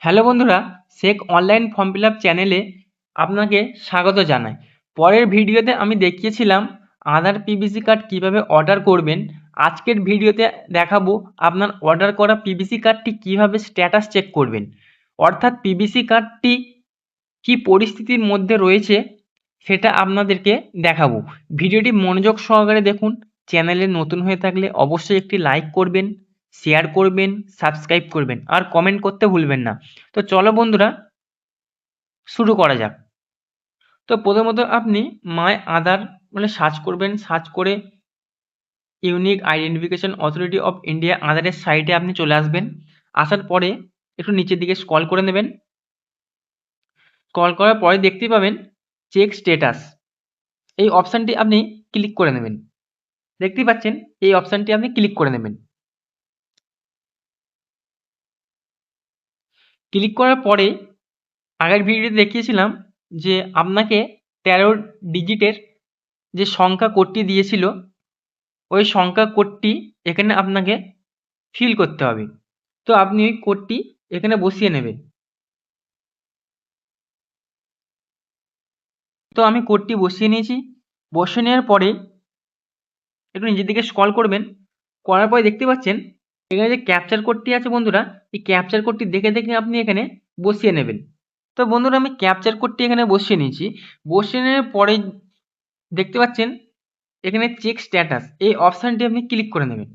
Hello বন্ধুরা, Sheikh online form fill up চ্যানেলে আপনাকে স্বাগত জানাই। পরের ভিডিওতে আমি দেখিয়েছিলাম আধার পিভিসি কার্ড কীভাবে অর্ডার করবেন। আজকের ভিডিওতে দেখাবো আপনার অর্ডার করা পিভিসি কার্ডটি কীভাবে স্ট্যাটাস চেক করবেন, অর্থাৎ পিভিসি কার্ডটি কী পরিস্থিতির মধ্যে রয়েছে সেটা আপনাদেরকে দেখাবো। ভিডিওটি মনোযোগ সহকারে দেখুন। চ্যানেলে নতুন হয়ে থাকলে অবশ্যই একটি লাইক করবেন, শেয়ার করবেন, সাবস্ক্রাইব করবেন আর কমেন্ট করতে ভুলবেন না। তো চলো বন্ধুরা শুরু করা যাক। তো প্রথমত আপনি মাই আধার সার্চ করবেন, সার্চ করে unique identification authority of India আধারের সাইটে আপনি চলে আসবেন। আসার পরে একটু নিচের দিকে স্ক্রল করে নেবেন। স্ক্রল করার পরে দেখতে পাবেন চেক স্ট্যাটাস, এই অপশানটি আপনি ক্লিক করে নেবেন। দেখতেই পাচ্ছেন এই অপশানটি আপনি ক্লিক করে নেবেন। ক্লিক করার পরে আগের ভিডিওতে দেখিয়েছিলাম যে আপনাকে 13 ডিজিটের যে সংখ্যা কোডটি দিয়েছিল ওই সংখ্যা কোডটি এখানে আপনাকে ফিল করতে হবে। তো আপনি ওই কোডটি এখানে বসিয়ে নেবেন। তো আমি কোডটি বসিয়ে নিয়েছি। বসিয়ে নেওয়ার পরে একটু নিচের দিকে স্ক্রল করবেন। করার পরে দেখতে পাচ্ছেন এখানে যে ক্যাপচার কোডটি আছে বন্ধুরা, এই ক্যাপচার কোডটি দেখে দেখে আপনি এখানে বসিয়ে নেবেন। তো বন্ধুরা আমি ক্যাপচার কোডটি এখানে বসিয়ে নিয়েছি। বসিয়ে নেওয়ার পরে দেখতে পাচ্ছেন এখানে চেক স্ট্যাটাস, এই অপশানটি আপনি ক্লিক করে নেবেন।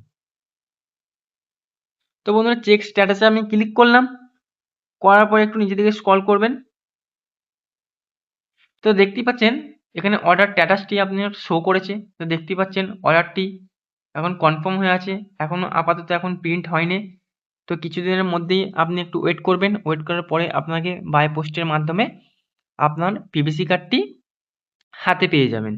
তো বন্ধুরা চেক স্ট্যাটাসে আমি ক্লিক করলাম। করার পরে একটু নিচের দিকে স্ক্রল করবেন। তো দেখতেই পাচ্ছেন এখানে অর্ডার স্ট্যাটাসটি আপনার শো করেছে। তো দেখতেই পাচ্ছেন অর্ডারটি এখন কনফার্ম হয়ে আছে, এখনও আপাতত এখন প্রিন্ট হয়নি। তো কিছুদিনের মধ্যেই আপনি একটু ওয়েট করবেন। ওয়েট করার পরে আপনাকে বাই পোস্টের মাধ্যমে আপনার পিভিসি কার্ডটি হাতে পেয়ে যাবেন।